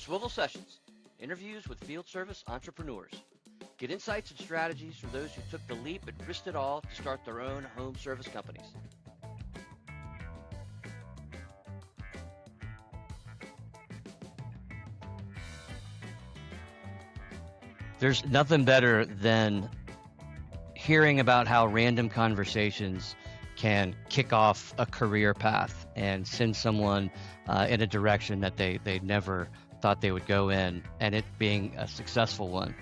SWIVL Sessions, interviews with field service entrepreneurs. Get insights and strategies from those who took the leap and risked it all to start their own home service companies. There's nothing better than hearing about how random conversations can kick off a career path and send someone in a direction that they never thought they would go in, and it being a successful one.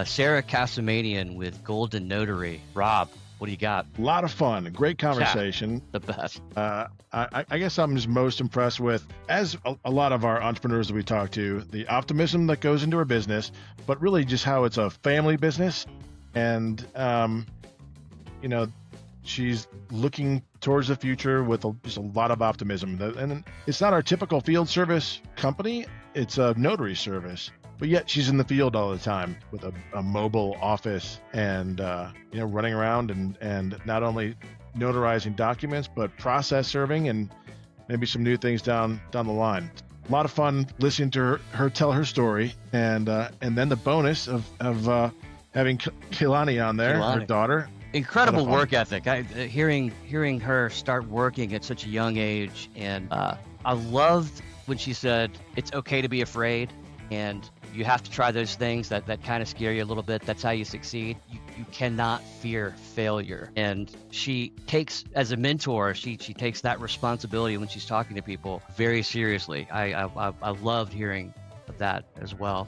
Sarah Kasamanian with Golden Notary. Rob, what do you got? A lot of fun, great conversation. The best. I guess I'm just most impressed with, as a lot of our entrepreneurs that we talk to, the optimism that goes into her business, but really just how it's a family business. And, she's looking towards the future with just a lot of optimism. And it's not our typical field service company. It's a notary service. But yet she's in the field all the time with a mobile office and, running around and not only notarizing documents, but process serving and maybe some new things down the line. A lot of fun listening to her tell her story. And then the bonus of having Kaylani on there, her daughter. Incredible work ethic. Hearing her start working at such a young age. And I loved when she said, it's okay to be afraid. And you have to try those things that kind of scare you a little bit. That's how you succeed. You cannot fear failure. And she takes, as a mentor, she takes that responsibility when she's talking to people very seriously. I loved hearing that as well.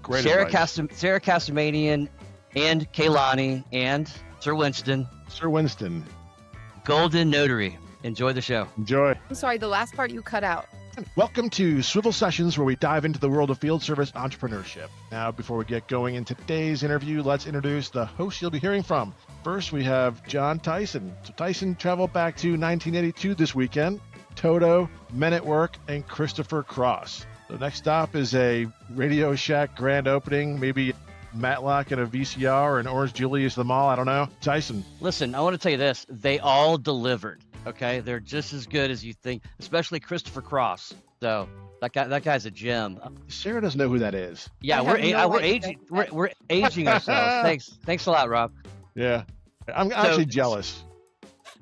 Great Sarah advice. Sarah Kasamanian and Kaylani and Sir Winston. Golden Notary. Enjoy the show. Enjoy. I'm sorry, the last part you cut out. Welcome to SWIVL Sessions, where we dive into the world of field service entrepreneurship. Now, before we get going in today's interview, let's introduce the host you'll be hearing from. First, we have John Tyson. So Tyson traveled back to 1982 this weekend. Toto, Men at Work, and Christopher Cross. The next stop is a Radio Shack grand opening, maybe Matlock and a VCR and Orange Julius the Mall. I don't know. Tyson. Listen, I want to tell you this. They all delivered. Okay, they're just as good as you think, especially Christopher Cross. So that guy's a gem. Sarah doesn't know who that is. Yeah, we're aging ourselves. Thanks a lot, Rob. Yeah, I'm actually jealous.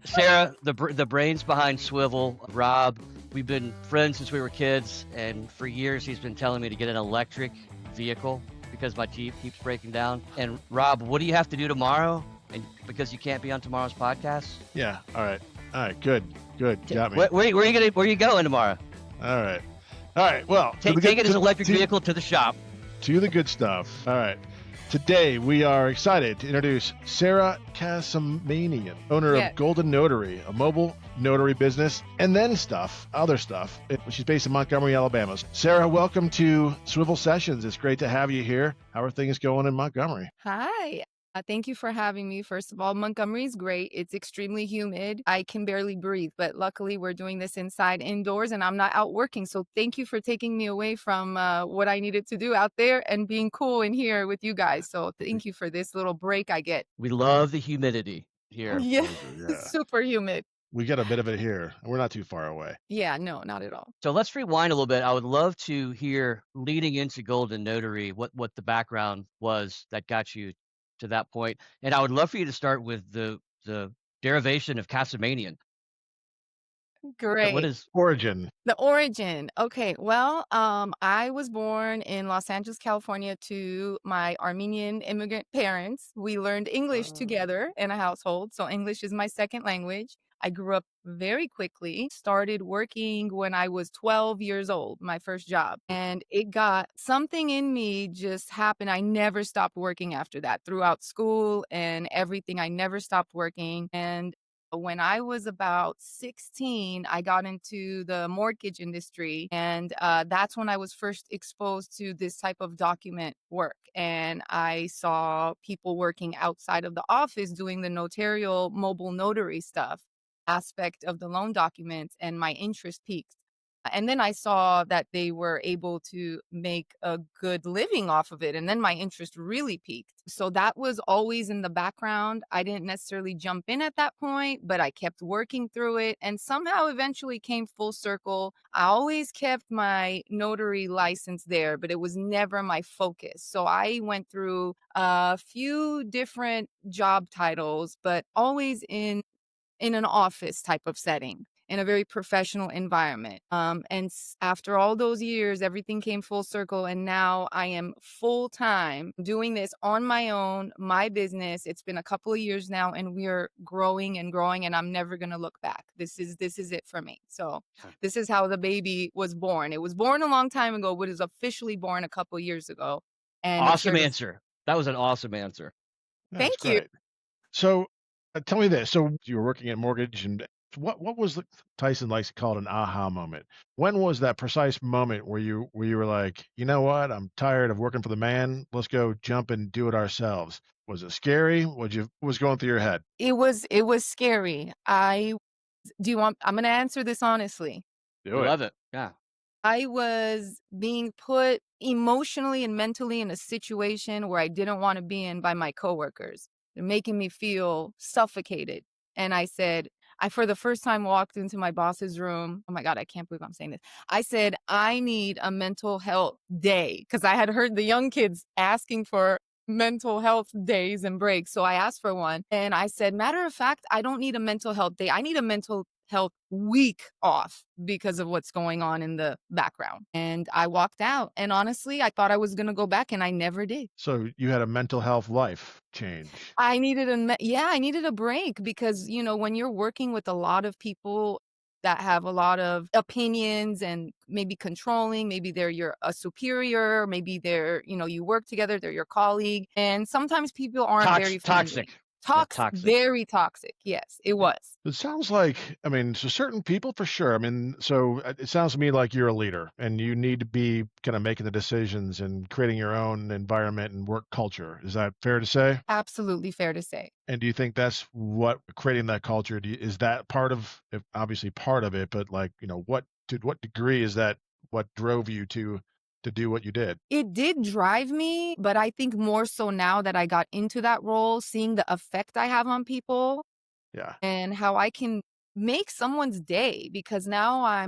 Sarah, the brains behind SWIVL. Rob, we've been friends since we were kids, and for years he's been telling me to get an electric vehicle because my Jeep keeps breaking down. And Rob, what do you have to do tomorrow? And because you can't be on tomorrow's podcast? Yeah. All right. Good. Got me. Where are you going tomorrow? All right. Well, take his electric vehicle to the shop. To the good stuff. All right. Today we are excited to introduce Sarah Kasamanian, owner of Golden Notary, a mobile notary business, and then other stuff. She's based in Montgomery, Alabama. Sarah, welcome to SWIVL Sessions. It's great to have you here. How are things going in Montgomery? Hi. Thank you for having me. First of all, Montgomery is great. It's extremely humid. I can barely breathe, but luckily we're doing this indoors and I'm not out working. So thank you for taking me away from what I needed to do out there and being cool in here with you guys. So thank you for this little break I get. We love the humidity here. Yeah, super humid. We get a bit of it here. We're not too far away. Yeah, no, not at all. So let's rewind a little bit. I would love to hear, leading into Golden Notary, what the background was that got you to that point. And I would love for you to start with the derivation of Kasamanian. Great. What is origin? The origin. Okay. Well, I was born in Los Angeles, California to my Armenian immigrant parents. We learned English together in a household. So English is my second language. I grew up very quickly, started working when I was 12 years old, my first job. And it got something in me just happened. I never stopped working after that throughout school and everything. I never stopped working. And when I was about 16, I got into the mortgage industry. And that's when I was first exposed to this type of document work. And I saw people working outside of the office doing the notarial mobile notary stuff aspect of the loan documents, and my interest peaked. And then I saw that they were able to make a good living off of it. And then my interest really peaked. So that was always in the background. I didn't necessarily jump in at that point, but I kept working through it and somehow eventually came full circle. I always kept my notary license there, but it was never my focus. So I went through a few different job titles, but always in an office type of setting, in a very professional environment. After all those years, everything came full circle. And now I am full time doing this on my own, my business. It's been a couple of years now and we are growing and growing and I'm never going to look back. This is it for me. So this is how the baby was born. It was born a long time ago, but it was officially born a couple of years ago. And it's Awesome here to answer. That was an awesome answer. That's thank you. great. So tell me this. So you were working at mortgage, and what was the Tyson likes to call it an aha moment? When was that precise moment where you were like, you know what, I'm tired of working for the man. Let's go jump and do it ourselves. Was it scary? What was going through your head? It was scary. I'm going to answer this honestly. Do We it. love it. Yeah. I was being put emotionally and mentally in a situation where I didn't want to be in by my coworkers. They're making me feel suffocated. And I, for the first time, walked into my boss's room. Oh my God, I can't believe I'm saying this. I said, I need a mental health day because I had heard the young kids asking for mental health days and breaks. So I asked for one. And I said, matter of fact, I don't need a mental health day. I need a mental health week off because of what's going on in the background. And I walked out. And honestly, I thought I was going to go back and I never did. So you had a mental health life change. I needed I needed a break because, when you're working with a lot of people that have a lot of opinions and maybe controlling, maybe they're a superior, maybe you work together, they're your colleague. And sometimes people aren't very friendly. Toxic. Yeah, Toxic, toxic. very toxic. Yes, it was. It sounds like, I mean, so certain people for sure. I mean, so it sounds to me like you're a leader and you need to be kind of making the decisions and creating your own environment and work culture. Is that fair to say? Absolutely fair to say. And do you think that's what creating that culture, is that part of, obviously part of it, but like, to what degree is that what drove you to do what you did? It did drive me, but I think more so now that I got into that role, seeing the effect I have on people Yeah. and how I can make someone's day because now I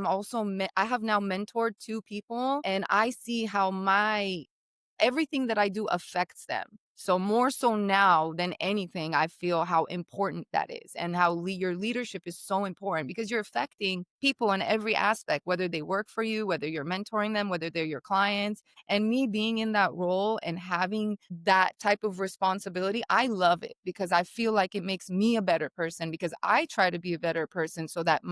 have now mentored two people and I see how everything that I do affects them. So more so now than anything, I feel how important that is and how your leadership is so important because you're affecting people in every aspect, whether they work for you, whether you're mentoring them, whether they're your clients. And me being in that role and having that type of responsibility, I love it because I feel like it makes me a better person because I try to be a better person so that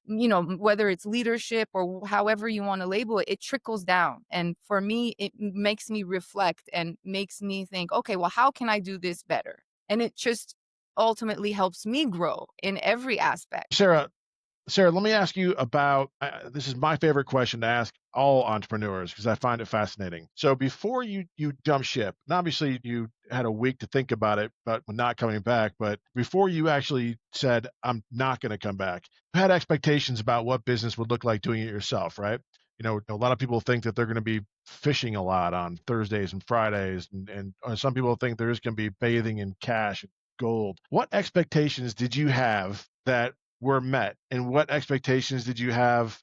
whether it's leadership or however you want to label it, it trickles down. And for me, it makes me reflect and makes me think, okay, well, how can I do this better? And it just ultimately helps me grow in every aspect. Sarah, let me ask you about this is my favorite question to ask all entrepreneurs because I find it fascinating. So before you jump ship, and obviously you had a week to think about it, but not coming back. But before you actually said, I'm not going to come back, you had expectations about what business would look like doing it yourself, right? A lot of people think that they're going to be fishing a lot on Thursdays and Fridays, and some people think they're just going to be bathing in cash and gold. What expectations did you have that were met, and what expectations did you have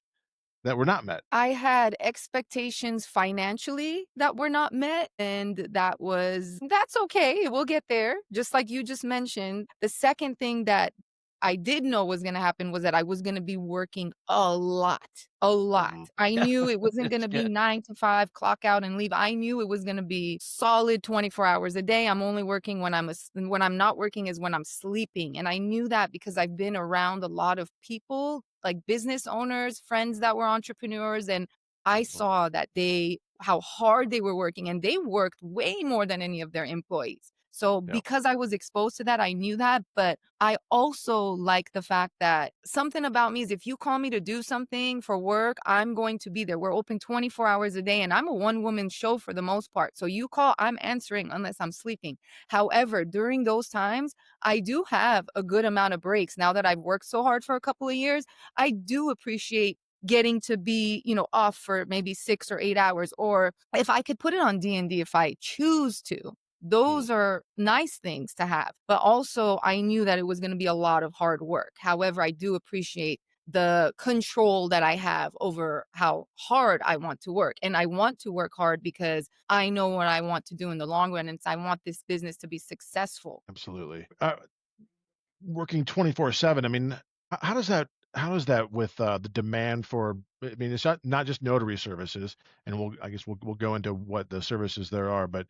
that were not met? I had expectations financially that were not met, and that's okay. We'll get there. Just like you just mentioned. The second thing that I did know was going to happen was that I was going to be working a lot, a lot. Mhm. I knew it wasn't going It's to be good. 9 to 5, clock out and leave. I knew it was going to be solid 24 hours a day. I'm only working when when I'm not working is when I'm sleeping. And I knew that because I've been around a lot of people, like business owners, friends that were entrepreneurs. And I Mhm. saw that how hard they were working and they worked way more than any of their employees. So Yep. because I was exposed to that, I knew that. But I also like the fact that something about me is if you call me to do something for work, I'm going to be there. We're open 24 hours a day and I'm a one-woman show for the most part. So you call, I'm answering unless I'm sleeping. However, during those times, I do have a good amount of breaks. Now that I've worked so hard for a couple of years, I do appreciate getting to be, off for maybe 6 or 8 hours, or if I could put it on D&D if I choose to. Mm, Those are nice things to have. But also, I knew that it was going to be a lot of hard work. However, I do appreciate the control that I have over how hard I want to work. And I want to work hard because I know what I want to do in the long run. And so I want this business to be successful. absolutely. Working 24/7. I mean, how does that with the demand for? I mean, it's not just notary services, and I guess we'll go into what the services there are, but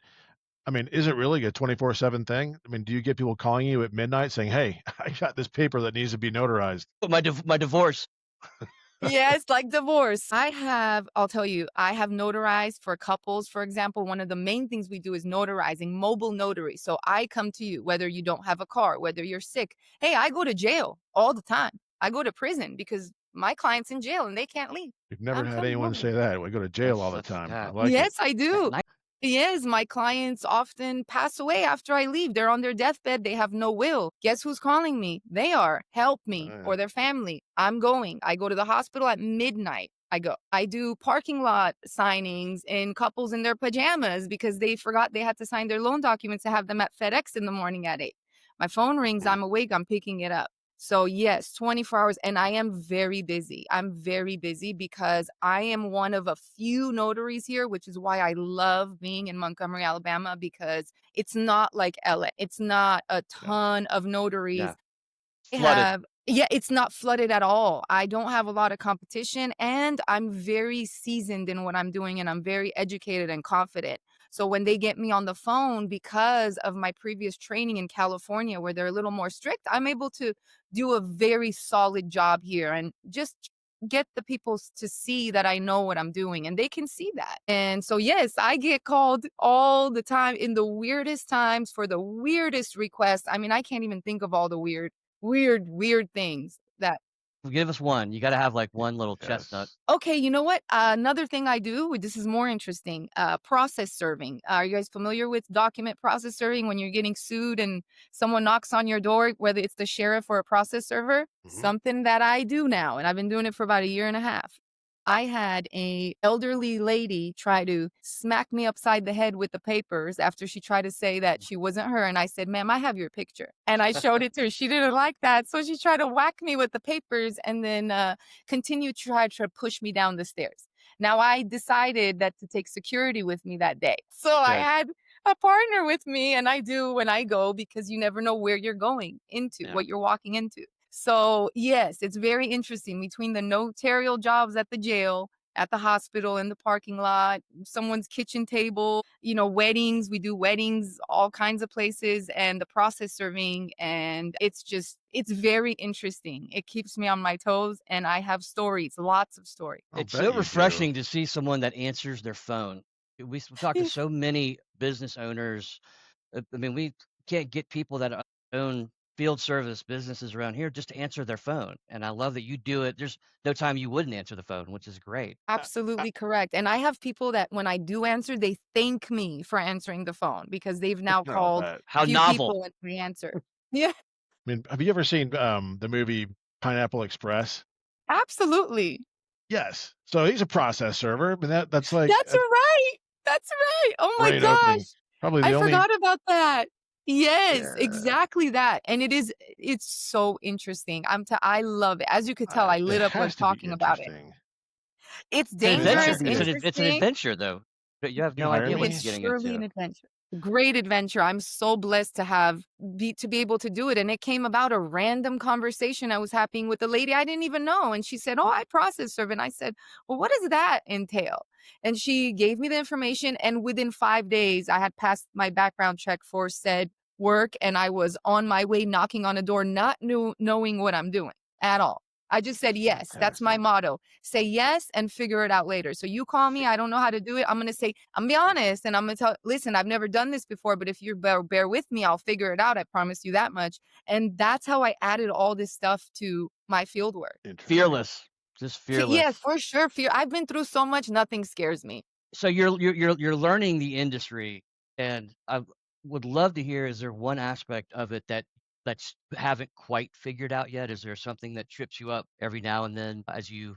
I mean, is it really a 24/7 thing? I mean, do you get people calling you at midnight saying, "Hey, I got this paper that needs to be notarized." My divorce. Yes, like divorce. I'll tell you, I have notarized for couples. For example, one of the main things we do is notarizing, mobile notary. So I come to you, whether you don't have a car, whether you're sick. Hey, I go to jail all the time. I go to prison because my client's in jail and they can't leave. You've never I'm had coming anyone over. say that. We go to jail all the That's time. I yeah. like it. Yes, I do. Nice. Yes, my clients often pass away after I leave. They're on their deathbed. They have no will. Guess who's calling me? They are. Help me Uh, or their family. I'm going. I go to the hospital at midnight. I go. I do parking lot signings in couples in their pajamas because they forgot they had to sign their loan documents to have them at FedEx in the morning at 8. My phone rings. mm, I'm awake. I'm picking it up. So yes, 24 hours. And I am very busy. I'm very busy because I am one of a few notaries here, which is why I love being in Montgomery, Alabama, because it's not like LA. It's not a yeah. ton of notaries. Yeah. I Flooded. have Yeah, it's not flooded at all. I don't have a lot of competition, and I'm very seasoned in what I'm doing, and I'm very educated and confident. So when they get me on the phone because of my previous training in California where they're a little more strict, I'm able to do a very solid job here and just get the people to see that I know what I'm doing, and they can see that. And so yes, I get called all the time in the weirdest times for the weirdest requests. I mean, I can't even think of all the weird things that Give us one. You got to have like one little chestnut. Yes. okay, you know what? Another thing I do, this is more interesting, process serving. Are you guys familiar with document process serving when you're getting sued and someone knocks on your door, whether it's the sheriff or a process server? Hmm. Something that I do now, and I've been doing it for about a year and a half. I had a elderly lady try to smack me upside the head with the papers after she tried to say that she wasn't her, and I said, "Ma'am, I have your picture." And I showed it to her. She didn't like that, so she tried to whack me with the papers and then, continued to try to push me down the stairs. Now I decided that to take security with me that day. So I Good. had a partner with me, and I do when I go because you never know where you're going into, Yeah. what you're walking into. So, yes, it's very interesting between the notarial jobs at the jail, at the hospital, in the parking lot, someone's kitchen table, weddings. We do weddings, all kinds of places, and the process serving. And it's very interesting. It keeps me on my toes, and I have stories, lots of stories. I'll It's so bet you do. refreshing to see someone that answers their phone. We talk to so many business owners. I mean, we can't get people that own field service businesses around here just to answer their phone. And I love that you do it. There's no time you wouldn't answer the phone, which is great. I, I, Absolutely correct. And I have people that when I do answer, they thank me for answering the phone because they've now I'll called bet. How few novel. people and we answer. Yeah, I mean, have you ever seen the movie Pineapple Express? absolutely. Yes. So he's a process server. I mean, that's like That's right. That's right. Oh my brain opening. gosh. Probably I the only. forgot about that. Yes, Yeah. exactly that. And it's so interesting. I love it. As you could tell, I It lit up when has to be talking about it. interesting. It's It's an I mean, that dangerous, would adventure. be a. It's an interesting. adventure though. But you have You no hire idea what It's you're me? getting surely an into. adventure. Great adventure. I'm so blessed to be able to do it. And it came about a random conversation I was having with a lady I didn't even know. And she said, "Oh, I process serve." And I said, "Well, what does that entail?" And she gave me the information. And within 5 days, I had passed my background check for said work. And I was on my way knocking on a door, not knowing what I'm doing at all. I just said yes. That's my Fantastic. motto. Say yes and figure it out later. So you call me, I don't know how to do it. I'm going to say, I'm gonna be honest, and I'm going to tell, listen, I've never done this before, but if you bear with me, I'll figure it out. I promise you that much. And that's how I added all this stuff to my field work. Interesting. Fearless. Just Yes, fearless. for sure. Fear. I've been through so much, nothing scares me. So you're learning the industry, and I would love to hear, is there one aspect of it that's haven't quite figured out yet? Is there something that trips you up every now and then as you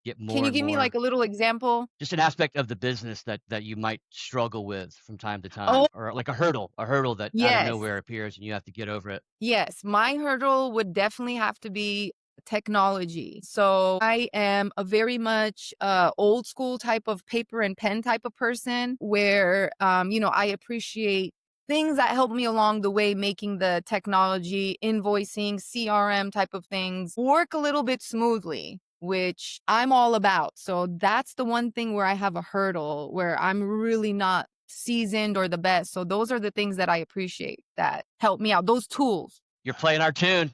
get Can more you and give me more like a little example? just an aspect of the business that you might struggle with from time to Oh, time, or like a hurdle that out of yes. nowhere appears and you have to get over it. Yes, my hurdle would definitely have to be technology. So I am a very much old school type of paper and pen type of person where, I appreciate things that help me along the way, making the technology, invoicing, CRM type of things work a little bit smoothly, which I'm all about. So that's the one thing where I have a hurdle where I'm really not seasoned or the best. So those are the things that I appreciate that help me out. Those tools. You're playing our tune.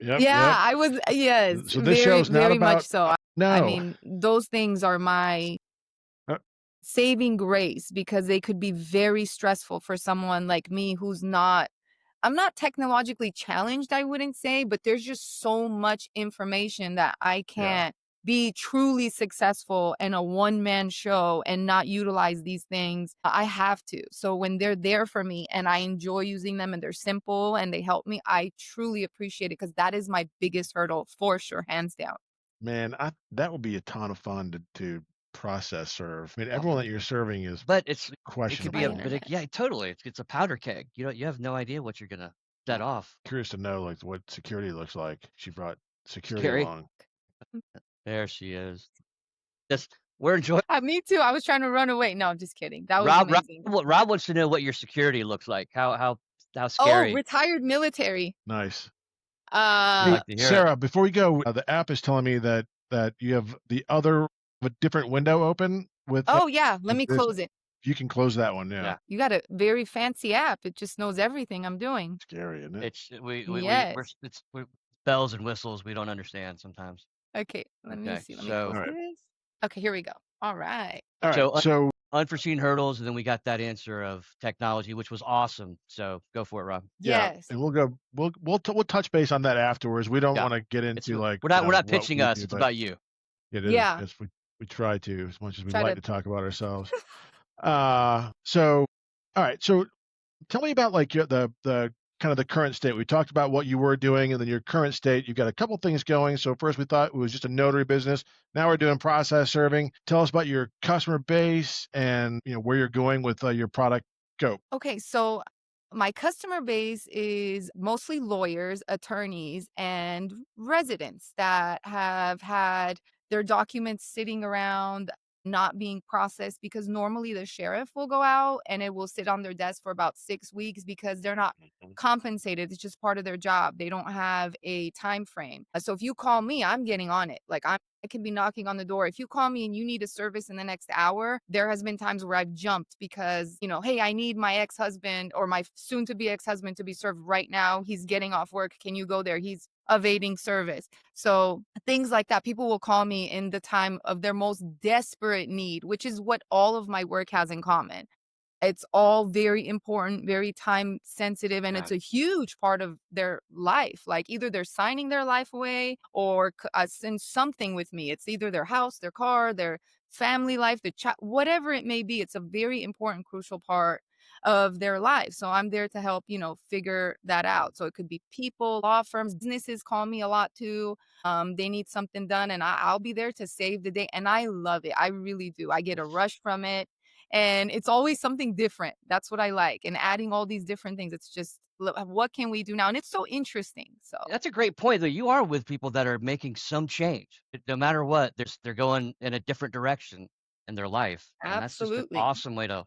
Yep, Yeah, yep. I was yes, So this very, show's not very much about so. I no. mean, those things are my Uh, saving grace because they could be very stressful for someone like me who's not I'm not technologically challenged, I wouldn't say, but there's just so much information that I yeah. can't be truly successful in a one-man show and not utilize these things. I have to. So when they're there for me and I enjoy using them and they're simple and they help me, I truly appreciate it because that is my biggest hurdle for sure, hands down. Man, that would be a ton of fun to process serve. I mean, Oh, everyone that you're serving is but it could be My questionable. internet. yeah, totally. It's a powder keg. You have no idea what you're gonna set off. Curious to know like what security looks like. She brought security Scary. along. There she is. Just we're enjoying. Me too. I was trying to run away. No, I'm just kidding. That was Rob, amazing. Rob wants to know what your security looks like. How Oh, scary. retired military. Nice. We'd Uh Hey, like to hear it. Sarah, before we go, the app is telling me that you have the other a different window open oh yeah, let with me this. close it. You can close that one. Yeah. Yeah. You got a very fancy app. It just knows everything I'm doing. Scary, isn't it? It's we're Yes. bells and whistles we don't understand sometimes. Okay, let me Okay, see. Let me so All close right. this. Okay, here we go. All right. All right. so So unforeseen hurdles, and then we got that answer of technology, which was awesome. So go for it, Rob. yeah, Yes. and we'll touch base on that afterwards. We don't Yeah, want to get it's into like we're not what pitching we us. do, It's but about you. it is Yeah. as we try to as much as we Try like to to talk about ourselves. So all right. So tell me about like the kind of the current state. We talked about what you were doing, and then your current state. You've got a couple things going. So first, we thought it was just a notary business. Now we're doing process serving. Tell us about your customer base and where you're going with your product. Go. Okay, so my customer base is mostly lawyers, attorneys, and residents that have had their documents sitting around not being processed because normally the sheriff will go out and it will sit on their desk for about 6 weeks because they're not Mhm. compensated. It's just part of their job. They don't have a time frame. So if you call me, I'm getting on it. I can be knocking on the door. If you call me and you need a service in the next hour, there has been times where I've jumped because, hey, I need my ex-husband or my soon to be ex-husband to be served right now. He's getting off work. Can you go there? He's evading service. So things like that. People will call me in the time of their most desperate need, which is what all of my work has in common. It's all very important, very time sensitive, and Yeah. it's a huge part of their life. Like either they're signing their life away or send something with me. It's either their house, their car, their family life, their chat, whatever it may be. It's a very important, crucial part of their life. So I'm there to help, figure that out. So it could be people, law firms, businesses call me a lot too. They need something done, and I'll be there to save the day. And I love it. I really do. I get a rush from it. And it's always something different. That's what I like. And adding all these different things, it's just, what can we do now? And it's so interesting. So, That's a great point, though. You are with people that are making some change. No matter what, they're going in a different direction in their life, and that's just an absolutely. awesome way to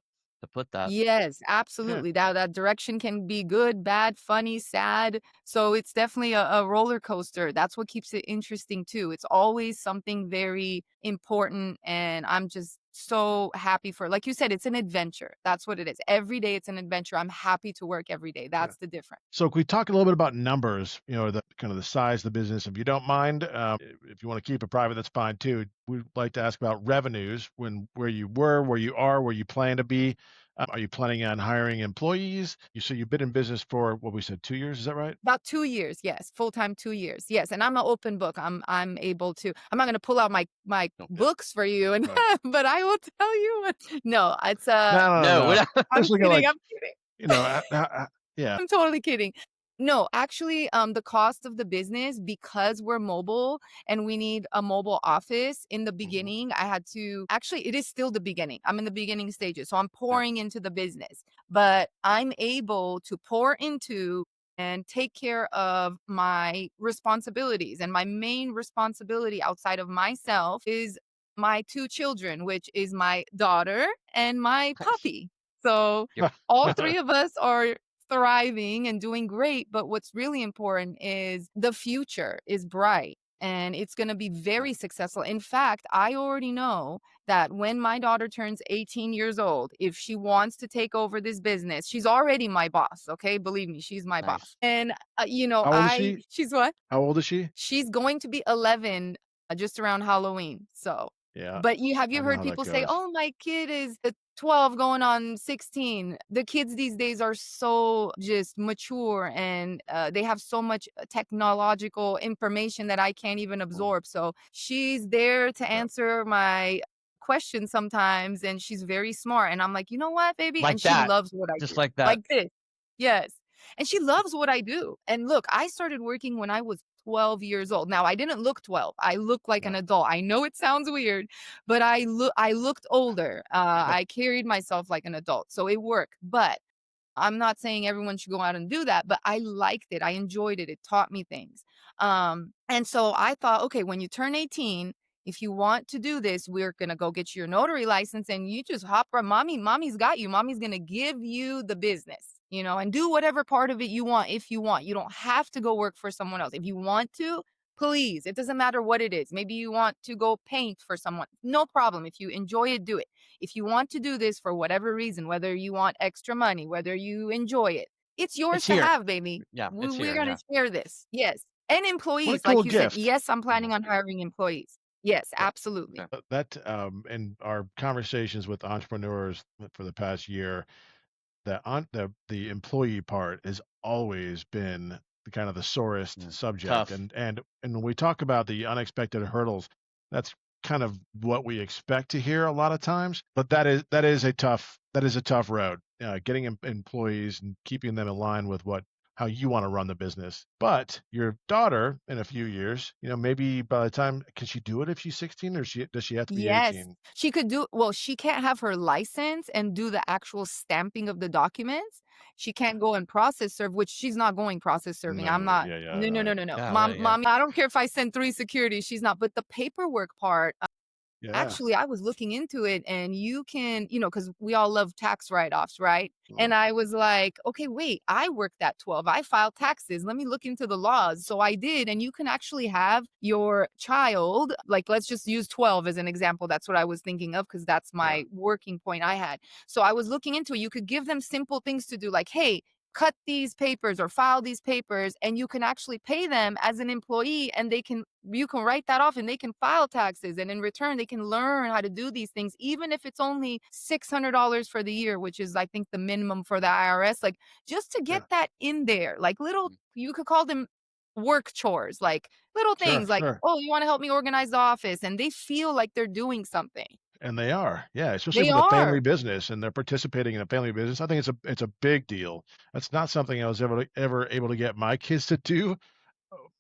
put that. Yes, Yeah. absolutely. That direction can be good, bad, funny, sad. So it's definitely a roller coaster. That's what keeps it interesting too. It's always something very important, and I'm just so happy for, like you said, it's an adventure. That's what it is. Every day it's an adventure. I'm happy to work every day. Yeah. That's the difference. So can we talk a little bit about numbers, the kind of the size of the business, if you don't mind. If you want to keep it private, that's fine too. We'd like to ask about revenues, where you were, where you are, where you plan to be. Are you planning on hiring employees? You've been in business for what we said, 2 years. Is that right? About 2 years, yes, full-time 2 years, yes, and I'm an open book. I'm able to I'm not gonna pull out my Okay. books for you and Right. but I will tell you. No, it's, No, no, no, No, no. we're not. I'm Just looking kidding, like, I'm kidding. yeah. I'm totally kidding. No, actually, the cost of the business, because we're mobile and we need a mobile office in the beginning, I had to actually, it is still the beginning. I'm in the beginning stages. So I'm pouring into the business, but I'm able to pour into and take care of my responsibilities. And my main responsibility outside of myself is my two children, which is my daughter and my Nice. puppy. So You're all three of us are thriving and doing great. But what's really important is the future is bright and it's going to be very successful. In fact, I already know that when my daughter turns 18 years old, if she wants to take over this business, she's already my boss. Okay. Believe me, she's my boss. nice. And, How old is she? she's what? How old is she? She's going to be 11 just around Halloween. So, Yeah, but have I you know heard how that people say, goes. "Oh, my kid is 12 going on 16." The kids these days are so just mature and they have so much technological information that I can't even Mm, absorb. So she's there to yeah. answer my questions sometimes and she's very smart. And I'm like, you know what, baby? Like And she that. loves what I Just do. like that. Like this. Yes. And she loves what I do. And look, I started working when I was 12 years old. Now, I didn't look 12. I looked like Yeah. an adult. I know it sounds weird, but I looked older. I carried myself like an adult. So it worked. But I'm not saying everyone should go out and do that, but I liked it. I enjoyed it. It taught me things. And so I thought, okay, when you turn 18, if you want to do this, we're going to go get you your notary license and you just hop right. Mommy's got you. Mommy's going to give you the business, and do whatever part of it you want. If you want, you don't have to go work for someone else. If you want to, please, it doesn't matter what it is. Maybe you want to go paint for someone. No problem. If you enjoy it, do it. If you want to do this for whatever reason, whether you want extra money, whether you enjoy it, it's yours It's to here. have, baby. Yeah, it's We're here. going Yeah. to share this. Yes. And What a employees, cool like you said, gift. yes, I'm planning on hiring employees. Yes, Yeah. absolutely. Okay. That in our conversations with entrepreneurs for the past year, the employee part has always been the kind of the sorest Mm. subject, Tough. and when we talk about the unexpected hurdles, that's kind of what we expect to hear a lot of times. But that is a tough road. Getting employees and keeping them in line with how you want to run the business. But your daughter, in a few years, maybe by the time, can she do it if she's 16, or does she have to be Yes, 18? she could do well, she can't have her license and do the actual stamping of the documents. She can't go and process serve, which she's not going process serving. I'm No, not. yeah, yeah, No, no, right. no, no, no. Yeah. Right. Yeah. Mommy, I don't care if I send 3 security, she's not. But the paperwork part, Yeah. actually, I was looking into it and you can, because we all love tax write-offs, right? Mm, And I was like, okay, wait, I worked at 12. I filed taxes. Let me look into the laws. So I did. And you can actually have your child, like, let's just use 12 as an example. That's what I was thinking of because that's yeah. my working point I had. So I was looking into it. You could give them simple things to do, like, hey, cut these papers or file these papers, and you can actually pay them as an employee and you can write that off and they can file taxes, and in return they can learn how to do these things, even if it's only $600 for the year, which is I think the minimum for the IRS, like just to get Yeah. that in there, like little, you could call them work chores, like little Sure, things like, sure. oh, you want to help me organize the office, and they feel like they're doing something. And they are. Yeah, especially They with a family are. business and they're participating in a family business. I think it's a big deal. That's not something I was ever able to get my kids to do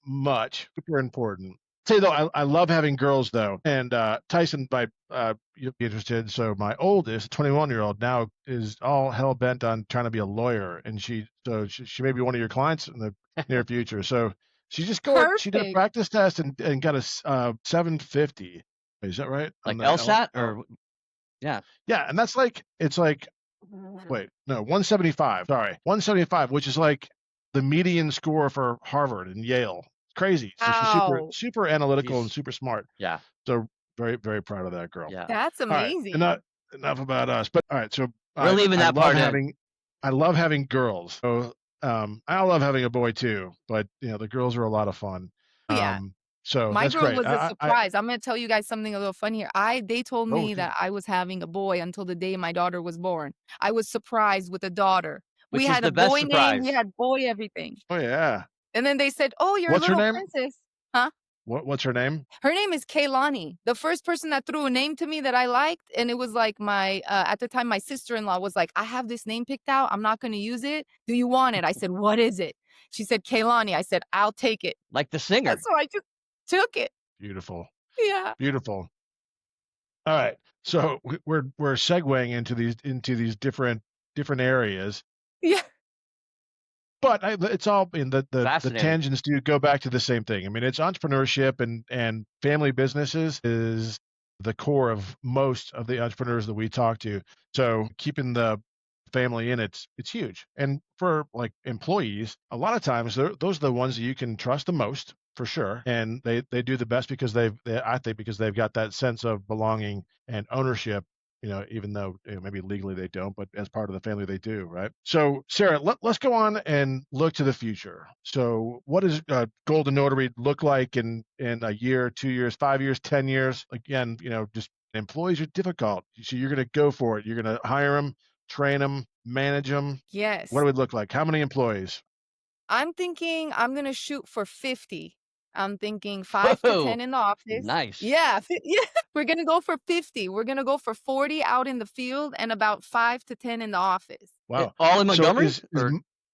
much. Super important. Say though, I love having girls though. And Tyson, you'll be interested. So my oldest, 21-year-old, now is all hell bent on trying to be a lawyer, and she may be one of your clients in the near future. So she did a Perfect. practice test and got a 750. Is that right? On Like the LSAT or yeah. yeah, and it's like wait, no, 175. Sorry, 175, which is like the median score for Harvard and Yale. It's crazy. So she's super Wow, super analytical and She's super smart. yeah. So very very proud of that girl. Yeah. that's All right, amazing. enough about us. But all right, so We're leaving I that love part in. having girls. So I love having a boy too, but the girls are a lot of fun. Oh, yeah. So My that's girl great. was a surprise. I'm gonna tell you guys something a little funny here. They told Oh, me dude. that I was having a boy until the day my daughter was born. I was surprised with a daughter. We Which is had a the best boy name, we surprise. had boy everything. Oh yeah. And then they said, "Oh, you're a What's her little name? princess." Huh? What's her name? Her name is Kaylani. The first person that threw a name to me that I liked, and it was like at the time, my sister-in-law was like, "I have this name picked out. I'm not gonna use it. Do you want it?" I said, "What is it?" She said, Kaylani. I said, I'll take it. Like the singer. So I just took it. Beautiful. Yeah. Beautiful. All right. So we're segueing into these different areas. Yeah. But it's all in the Fascinating. tangents do go back to the same thing. I mean, it's entrepreneurship and family businesses is the core of most of the entrepreneurs that we talk to. So keeping the family in it's huge. And for like employees, a lot of times those are the ones that you can trust the most for sure. And they do the best because I think because they've got that sense of belonging and ownership, even though maybe legally they don't, but as part of the family they do, right? So Sarah, let's go on and look to the future. So what does Golden Notary look like in a year, 2 years, 5 years, 10 years? Again, just employees are difficult. So you're going to go for it. You're going to hire them, train them, manage them. Yes. What do it look like? How many employees? I'm thinking I'm going to shoot for 50. I'm thinking 5 to 10 in the office. Nice. Yeah. Yeah. We're going to go for 50. We're going to go for 40 out in the field and about 5 to 10 in the office. Wow. All in Montgomery? So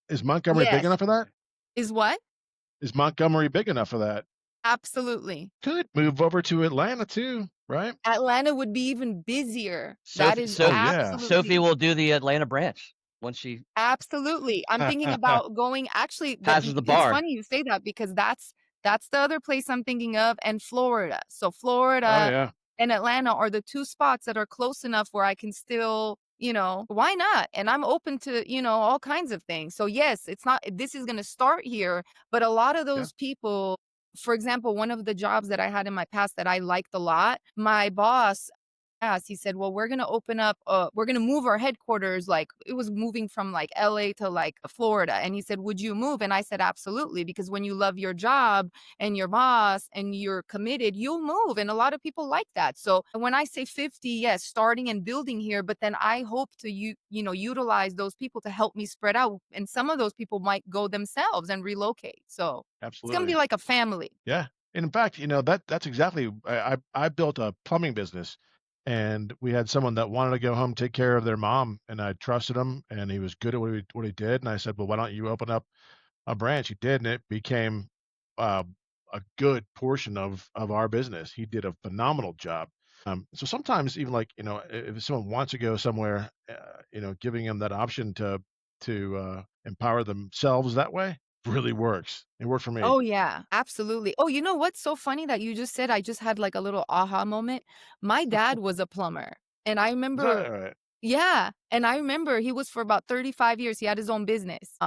is Montgomery big Yes. enough for that? Is what? Is Montgomery big enough for that? Absolutely. Could move over to Atlanta too, right? Atlanta would be even busier. That is absolutely. Sophie will do the Atlanta branch once she Absolutely. I'm thinking about going. Actually, passes the bar. It's funny you say that because that's the other place I'm thinking of, and Florida. So Florida and Atlanta are the two spots that are close enough where I can still, why not? And I'm open to, all kinds of things. So yes, this is going to start here, but a lot of those people, for example, one of the jobs that I had in my past that I liked a lot, my boss asked, he said, well, we're going to open up, we're going to move our headquarters. Like it was moving from like LA to like Florida. And he said, would you move? And I said, absolutely. Because when you love your job and your boss and you're committed, you'll move. And a lot of people like that. So when I say 50, yes, starting and building here, but then I hope to, utilize those people to help me spread out. And some of those people might go themselves and relocate. So absolutely, it's going to be like a family. Yeah. And in fact, that's exactly, I built a plumbing business. And we had someone that wanted to go home, take care of their mom, and I trusted him, and he was good at what he did. And I said, well, why don't you open up a branch? He did, and it became a good portion of our business. He did a phenomenal job. So sometimes even like, if someone wants to go somewhere, giving them that option to empower themselves that way really works. It worked for me. Oh, yeah, absolutely. Oh, you know what's so funny that you just said? I just had like a little aha moment. My dad was a plumber. And I remember, Is that right? yeah. And I remember he was for about 35 years. He had his own business,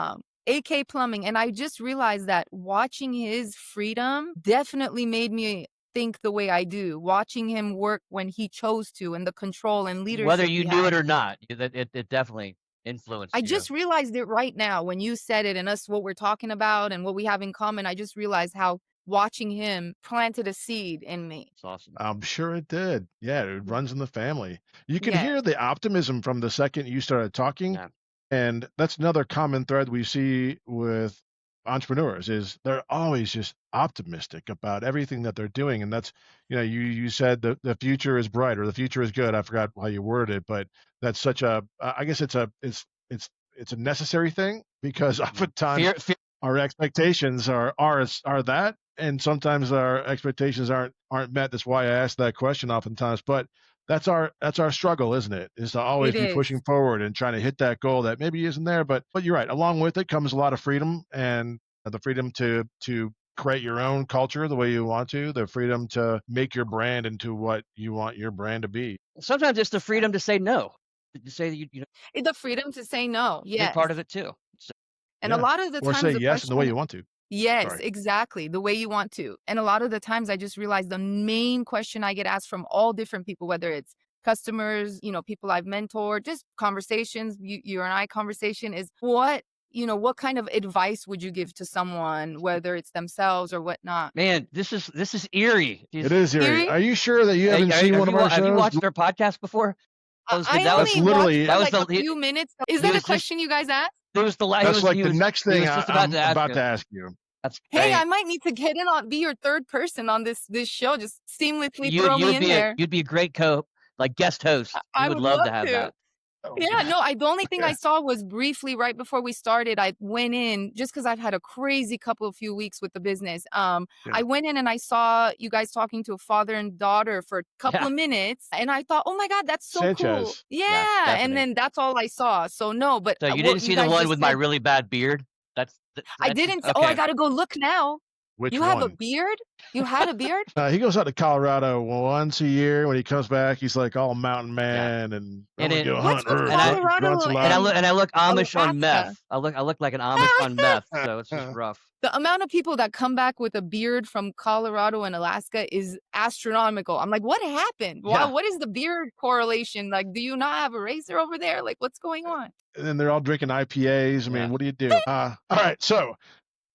AK Plumbing. And I just realized that watching his freedom definitely made me think the way I do, watching him work when he chose to and the control and leadership. Whether you knew it or not, it definitely influenced I you. just realized it right now when you said it and us, what we're talking about and what we have in common. I just realized how watching him planted a seed in me. It's awesome. I'm sure it did. Yeah, it runs in the family. You can hear the optimism from the second you started talking. Yeah. And that's another common thread we see with entrepreneurs is they're always just optimistic about everything that they're doing. And that's, you said the future is bright or the future is good. I forgot how you worded it, but that's such I guess it's a necessary thing because oftentimes our expectations are that, and sometimes our expectations aren't met. That's why I asked that question oftentimes, but that's our struggle, isn't it? Is to always be pushing forward and trying to hit that goal that maybe isn't there. But you're right. Along with it comes a lot of freedom, and the freedom to create your own culture the way you want to, the freedom to make your brand into what you want your brand to be. Sometimes it's the freedom to say no. To say that the freedom to say no. Yes. Part of it too. So, and a lot of the times, or say yes in the way you want to. Yes, exactly. The way you want to. And a lot of the times I just realized the main question I get asked from all different people, whether it's customers, people I've mentored, just conversations, you and I conversation is what kind of advice would you give to someone, whether it's themselves or whatnot? Man, this is eerie. It is eerie. Are you sure that you haven't seen one of our shows? Have you watched our podcast before? That was a few minutes. Is that a question you guys asked? It was the last. That's like the next thing I'm about to ask you. That's hey, I might need to get in be your third person on this show. Just seamlessly throw me in there. You'd be a great guest host. I would love to have that. Yeah, no, the only thing I Yeah. saw was briefly right before we started. I went in just because I've had a crazy few weeks with the business. Yeah. I went in and I saw you guys talking to a father and daughter for a couple Yeah. of minutes, and I thought, oh my God, that's so cool. Sanchez. Yeah, Yes, and definitely. then that's all I saw. So no, but So you what didn't you see the guys one just with my said, really bad beard? I That's didn't. Oh, I okay. got to go look now. Which You have a one? beard? You had a beard? He goes out to Colorado once a year. When he comes back, he's like all mountain man, and I'm And gonna it- go What's hunt. with And I- Colorado grunts a lot. And I look Amish on Alaska. meth. I look like an Amish on meth, so it's just rough. The amount of people that come back with a beard from Colorado and Alaska is astronomical. I'm like, what happened? Yeah. What is the beard correlation? Like, do you not have a razor over there? Like, what's going on? And then they're all drinking IPAs. I mean, Yeah. what do you do? All right, so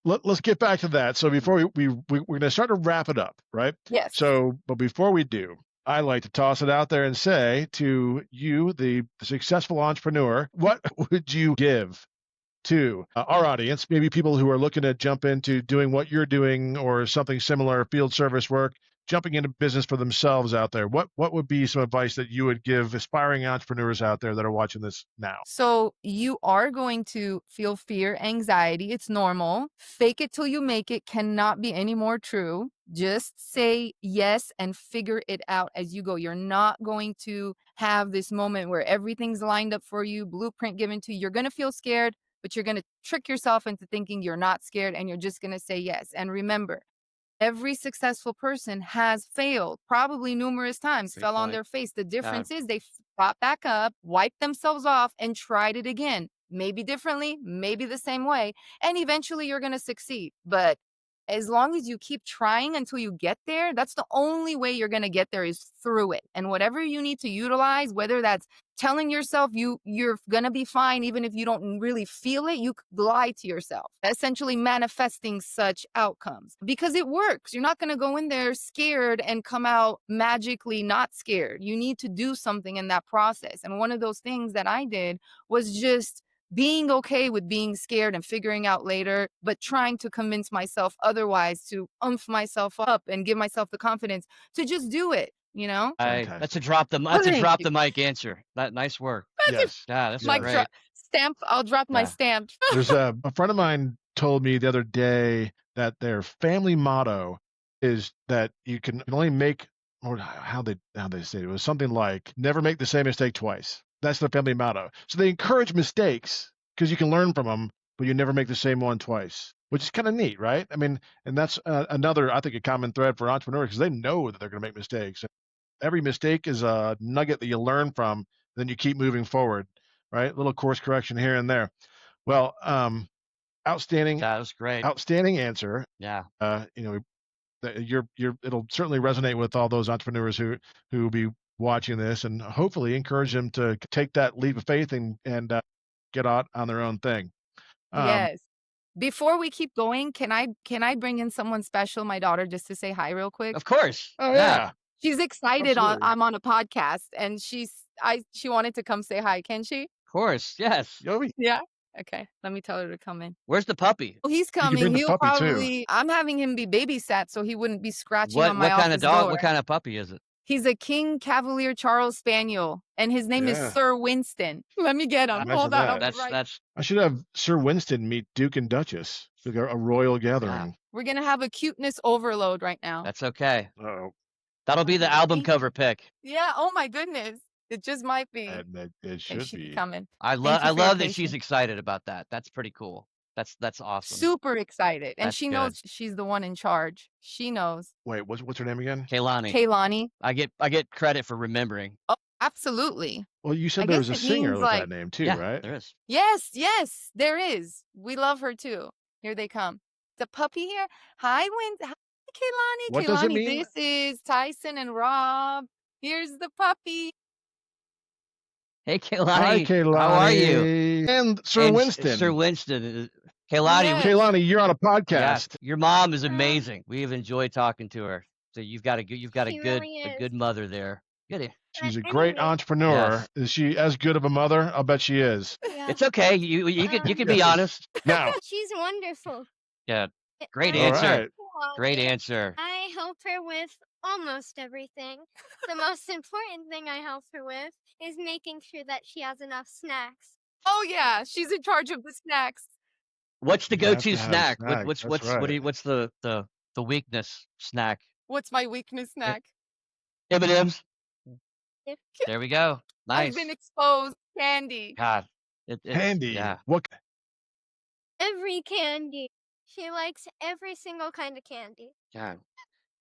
let's get back to that. So before we're going to start to wrap it up, right? Yes. So, but before we do, I like to toss it out there and say to you, the successful entrepreneur, what would you give to our audience, maybe people who are looking to jump into doing what you're doing or something similar, field service work, jumping into business for themselves out there? What would be some advice that you would give aspiring entrepreneurs out there that are watching this now? So you are going to feel fear, anxiety. It's normal. Fake it till you make it cannot be any more true. Just say yes and figure it out as you go. You're not going to have this moment where everything's lined up for you, blueprint given to you. You're going to feel scared, but you're going to trick yourself into thinking you're not scared and you're just going to say yes. And remember, every successful person has failed, probably numerous times, Great fell on point. their face. The difference is they got back up, wiped themselves off, and tried it again. Maybe differently, maybe the same way. And eventually you're going to succeed. But as long as you keep trying until you get there, that's the only way you're going to get there is through it. And whatever you need to utilize, whether that's telling yourself you're going to be fine, even if you don't really feel it, you lie to yourself, essentially manifesting such outcomes because it works. You're not going to go in there scared and come out magically not scared. You need to do something in that process. And one of those things that I did was just being okay with being scared and figuring out later, but trying to convince myself otherwise to oomph myself up and give myself the confidence to just do it, you know? That's a drop the mic answer. Nice work. Yes. Yeah, that's Mic great. drop. Stamp. I'll drop my Yeah. stamp. There's a friend of mine told me the other day that their family motto is that you can only make, or how they say it was something like never make the same mistake twice. That's their family motto. So they encourage mistakes because you can learn from them, but you never make the same one twice, which is kind of neat, right? I mean, and that's another, I think, a common thread for entrepreneurs because they know that they're going to make mistakes. Every mistake is a nugget that you learn from, then you keep moving forward, right? Little course correction here and there. Well, outstanding. That was great. Outstanding answer. Yeah. It'll certainly resonate with all those entrepreneurs who will be watching this, and hopefully encourage them to take that leap of faith and get out on their own thing. Yes. Before we keep going, can I bring in someone special, my daughter, just to say hi real quick? Of course. Oh yeah. She's excited Absolutely. I'm on a podcast and she wanted to come say hi. Can she? Of course. Yes. Yobi. Yeah. Okay. Let me tell her to come in. Where's the puppy? Well, he's can bring coming. the He'll puppy, too. probably I'm having him be babysat so he wouldn't be scratching What on my kind of office dog? door. What kind of puppy is it? He's a King Cavalier Charles Spaniel and his name Yeah. is Sir Winston. Let me get him. Imagine Hold on. that. I'll be That's right. that's I should have Sir Winston meet Duke and Duchess. Like a royal gathering. We're going to have a cuteness overload right now. that's okay. Oh, That'll be the album cover pick. Yeah. Oh my goodness. It just might be. it Okay, should she's be. coming. I Thank you for your love that she's patience. excited about that. That's pretty cool. That's awesome. Super excited. And That's she good. knows she's the one in charge. She knows. Wait, what's her name again? Kaylani. Kaylani. I get credit for remembering. Oh, absolutely. Well, you said I there was a guess it singer means, with like- that name too, Yeah, right? there is. Yes, there is. We love her too. Here they come. The puppy here. Hi, Hi, Kaylani. What does it Kaylani, mean? this is Tyson and Rob. Here's the puppy. Hey, Kaylani. Hi, Kaylani. How are you? And Sir And Winston. Sir Winston. Kaylani. Yes. Kaylani, you're on a Yeah, podcast. your mom is amazing. We've enjoyed talking to her. So you've got a She good really a is. good mother there. Good. She's a great entrepreneur. Yes. Is she as good of a mother? I'll bet she is. Yeah. It's okay. You can be Yes. honest. Now, She's wonderful. Yeah. Great I- all answer. right. Great answer. I help her with almost everything. The most important thing I help her with is making sure that she has enough snacks. Oh yeah, she's in charge of the snacks. What's the You have go-to to have a snack? snack. What's That's right. what's the weakness snack? What's my weakness snack? M&M's. If There we go. I've been Nice. exposed. Candy. God, it's Candy. yeah. What? every candy. She likes every single kind of candy. God.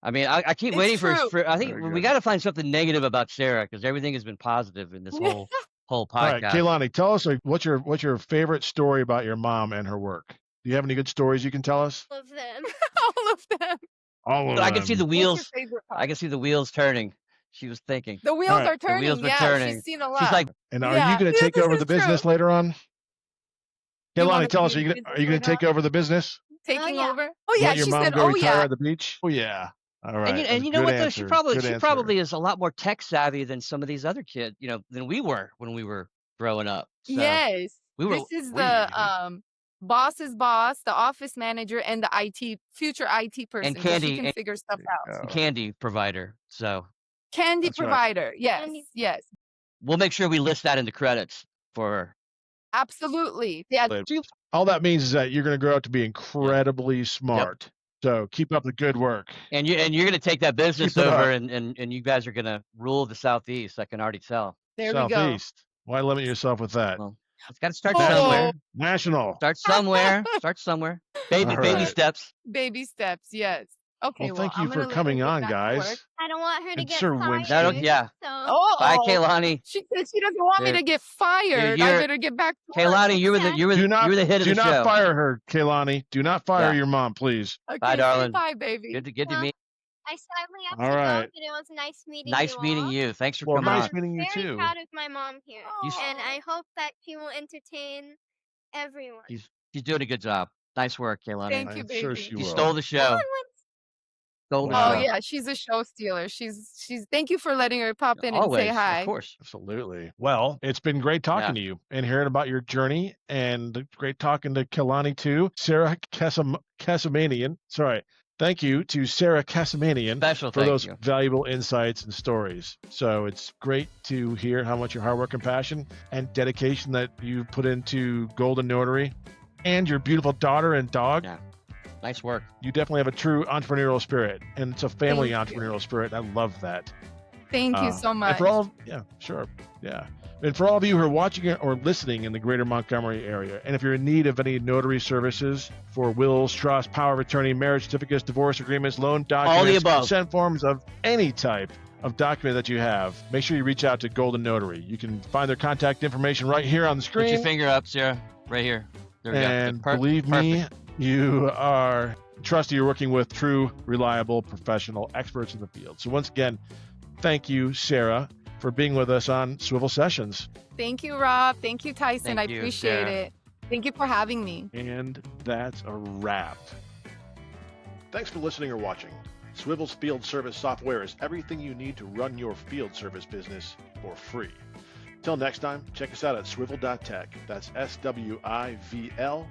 I mean, I keep It's waiting true. for I think Very we good. got to find something negative about Sarah because everything has been positive in this whole All right, podcast. Kaylani, tell us what's your favorite story about your mom and her work? Do you have any good stories you can tell us? All of them. All of them. All of I can see the them. What's your wheels. favorite I part? can see the wheels turning. She was thinking. The wheels right, are The wheels turning. were Yeah, turning. she's seen a She's lot. like, And are Yeah. you going to Yeah, take this over is the business true. later on? You Kaylani, wanna tell us, be are in you business going to later take on? over the business? Taking yeah. over? Oh yeah, Let your she mom said, go "Oh retire yeah." at the beach? Oh yeah. All right. and That's you know good what though? answer. She Good probably answer. is a lot more tech savvy than some of these other kids, than we were when we were growing up. So Yes. we were This is we the boss's boss, the office manager, and the future IT and person, so she candy can and figure stuff out. Oh, candy provider. So Candy that's right. provider. Yes. Candy. Yes. we'll make sure we list that in the credits for her. Absolutely. Yeah. All that means is that you're going to grow up to be incredibly smart. So keep up the good work. And you're going to take that business Keep it over, up. and you guys are going to rule the Southeast. I can already tell. There we go. Southeast. Why limit yourself with that? Well, it's got to start Oh. somewhere. National. Start somewhere. Start somewhere. Baby All right. steps. Baby steps. Yes. Okay. Well, thank I'm you gonna for let her coming get on, back to work. guys. I don't want her to And get Sir fired. Winston. Yeah. So Bye, Oh, Kaylani. she said she doesn't want me You're- to get fired. I you're- better get back to work. Kaylani, you were the Do not hit of do the not show. fire her, Kaylani. Do not fire Yeah. your mom, please. Okay, Bye, say darling. bye, baby. Good to Well, meet. I sadly have All to right. go, but it was nice meeting Nice you meeting all. you. Thanks for Well, coming nice on. meeting you very too. proud of my mom here, You- and I hope that she will entertain everyone. She's doing a good job. Nice work, Kaylani. Thank you, I'm sure baby. she You will. stole the show. Stole the Wow. Oh show. yeah, she's a show stealer. She's. Thank you for letting her pop in and Always, say hi. of course. Absolutely. Well, it's been great talking to you and hearing about your journey, and great talking to Kaylani too. Sarah Kasamanian. Sorry. Thank you to Sarah Kasamanian Special for thank those you. valuable insights and stories. So it's great to hear how much your hard work and passion and dedication that you put into Golden Notary and your beautiful daughter and dog. Yeah. Nice work. You definitely have a true entrepreneurial spirit, and it's a family Thank you. entrepreneurial spirit. I love that. Thank you so And much. for all, yeah, sure, yeah. And for all of you who are watching or listening in the greater Montgomery area, and if you're in need of any notary services for wills, trusts, power of attorney, marriage certificates, divorce agreements, loan documents, above. consent forms of any type of document that you have, make sure you reach out to Golden Notary. You can find their contact information right here on the Put your screen. finger up, Sarah. Right here. There we And go. believe me, you are trusted. You're working with true, reliable, professional experts in the field. So once again, thank you, Sarah, for being with us on SWIVL Sessions. Thank you, Rob. Thank you, Tyson. Thank I you, appreciate Sarah. it. Thank you for having me. And that's a wrap. Thanks for listening or watching. SWIVL's field service software is everything you need to run your field service business for free. Till next time, check us out at swivel.tech. That's SWIVL.tech.